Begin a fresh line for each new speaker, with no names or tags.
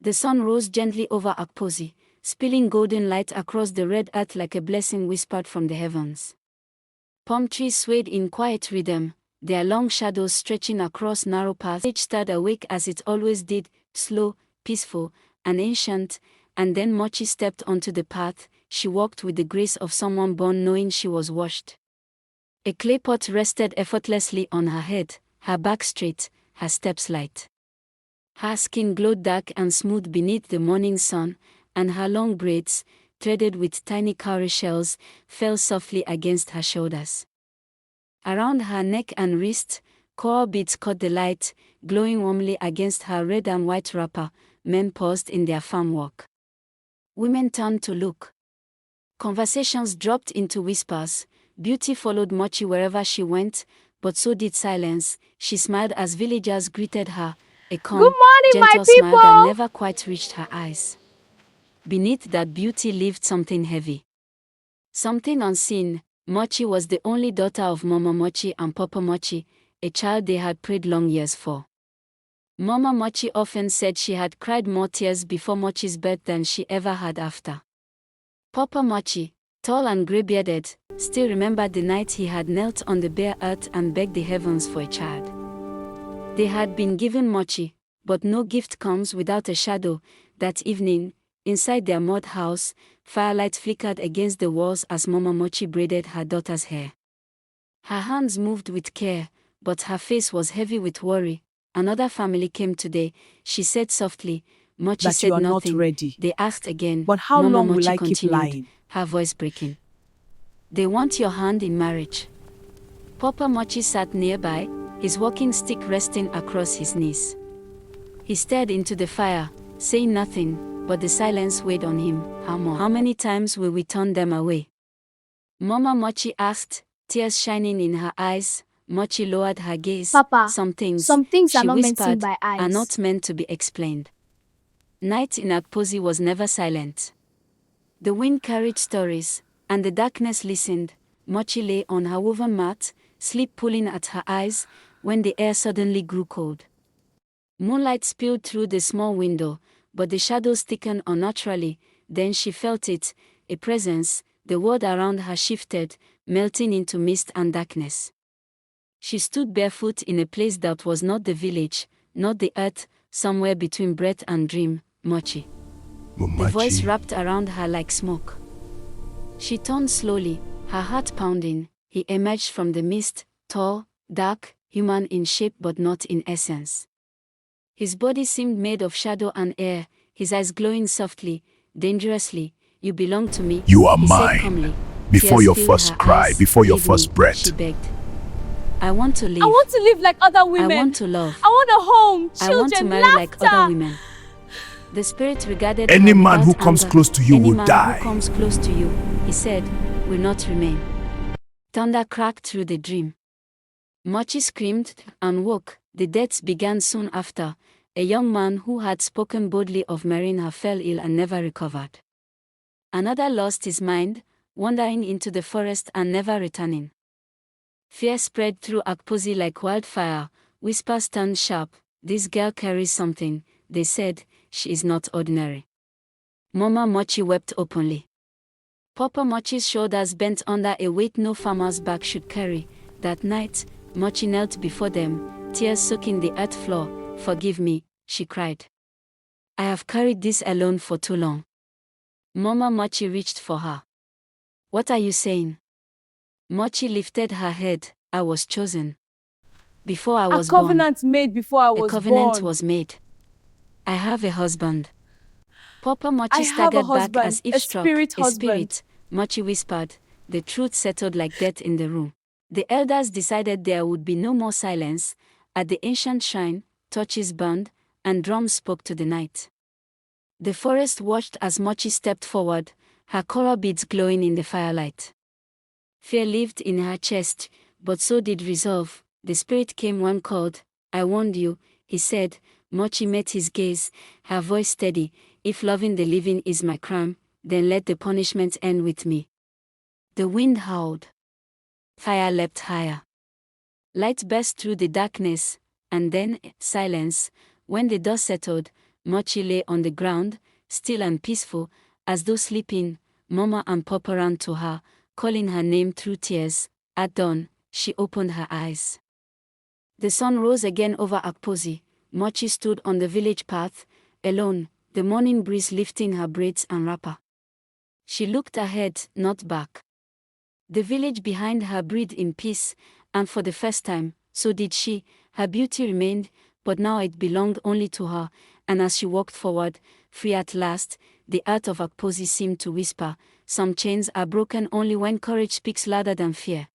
The sun rose gently over Akposi, spilling golden light across the red earth like a blessing whispered from the heavens. Palm trees swayed in quiet rhythm, their long shadows stretching across narrow paths. Each stirred awake as it always did, slow, peaceful, and ancient, and then Mochi stepped onto the path. She walked with the grace of someone born knowing she was washed. A clay pot rested effortlessly on her head, her back straight, her steps light. Her skin glowed dark and smooth beneath the morning sun, and her long braids, threaded with tiny cowrie shells, fell softly against her shoulders. Around her neck and wrist, coral beads caught the light, glowing warmly against her red and white wrapper. Men paused in their farm work. Women turned to look. Conversations dropped into whispers. Beauty followed Mochi wherever she went, but so did silence. She smiled as villagers greeted her, a calm,
Good morning, my
gentle smile that
people!
never quite reached her eyes. Beneath that beauty lived something heavy. Something unseen. Mochi was the only daughter of Mama Mochi and Papa Mochi, a child they had prayed long years for. Mama Mochi often said she had cried more tears before Mochi's birth than she ever had after. Papa Mochi, tall and grey-bearded, still remembered the night he had knelt on the bare earth and begged the heavens for a child. They had been given Mochi, but no gift comes without a shadow. That evening, inside their mud house, firelight flickered against the walls as Mama Mochi braided her daughter's hair. Her hands moved with care, but her face was heavy with worry. Another family came today, she said softly. Mochi
That
said
you are
nothing.
not ready.
They asked again.
But how
Mama
long will
Mochi
I keep
continued,
lying?
her voice breaking. They want your hand in marriage. Papa Mochi sat nearby, his walking stick resting across his knees. He stared into the fire, saying nothing, but the silence weighed on him. How many times will we turn them away? Mama Mochi asked, tears shining in her eyes. Mochi lowered her gaze.
Papa,
some things
are
she
not meant
whispered,
seen by eyes.
are not meant to be explained. Night in Akposi was never silent. The wind carried stories, and the darkness listened. Mochi lay on her woven mat, sleep pulling at her eyes, when the air suddenly grew cold. Moonlight spilled through the small window, but the shadows thickened unnaturally. Then she felt it, a presence. The world around her shifted, melting into mist and darkness. She stood barefoot in a place that was not the village, not the earth, somewhere between breath and dream. Mochi. The voice wrapped around her like smoke. She turned slowly, her heart pounding. He emerged from the mist, tall, dark, human in shape but not in essence. His body seemed made of shadow and air, his eyes glowing softly, dangerously. You belong to me,
You are
he said
mine.
calmly.
Before
Tears
your
filled
first
her
cry,
eyes.
before your
Leave
first
me,
breath.
she begged. I want to live.
I want to live like other women.
I want to love.
I want a home,
I
children,
want to marry
laughter.
like other women. The spirit regarded
Any
her
man who
without
comes
anger.
close to you
Any
will
man
die.
who comes close to you, he said, will not remain. Thunder cracked through the dream. Mochi screamed and woke. The deaths began soon after. A young man who had spoken boldly of marrying her fell ill and never recovered. Another lost his mind, wandering into the forest and never returning. Fear spread through Akposi like wildfire. Whispers turned sharp. This girl carries something, they said. She is not ordinary. Mama Mochi wept openly. Papa Mochi's shoulders bent under a weight no farmer's back should carry. That night, Mochi knelt before them, tears soaking the earth floor. Forgive me, she cried. I have carried this alone for too long. Mama Mochi reached for her. What are you saying? Mochi lifted her head. I was chosen. Before I was
A covenant
born.
made before I
A
was
covenant
born.
was made. I have a husband. Papa
I
Mochi
have a
staggered back
husband,
as if
a
struck.
spirit
A
husband.
spirit, Mochi whispered. The truth settled like death in the room. The elders decided there would be no more silence. At the ancient shrine, torches burned, and drums spoke to the night. The forest watched as Mochi stepped forward, her coral beads glowing in the firelight. Fear lived in her chest, but so did resolve. The spirit came when called. I warned you, he said. Mochi met his gaze, her voice steady. If loving the living is my crime, then let the punishment end with me. The wind howled. Fire leapt higher. Light burst through the darkness, and then silence. When the dust settled, Mochi lay on the ground, still and peaceful, as though sleeping. Mama and Papa ran to her, calling her name through tears. At dawn, she opened her eyes. The sun rose again over Akposi. Mochi stood on the village path, alone, the morning breeze lifting her braids and wrapper. She looked ahead, not back. The village behind her breathed in peace, and for the first time, so did she. Her beauty remained, but now it belonged only to her, and as she walked forward, free at last, the earth of Akposi seemed to whisper, "Some chains are broken only when courage speaks louder than fear."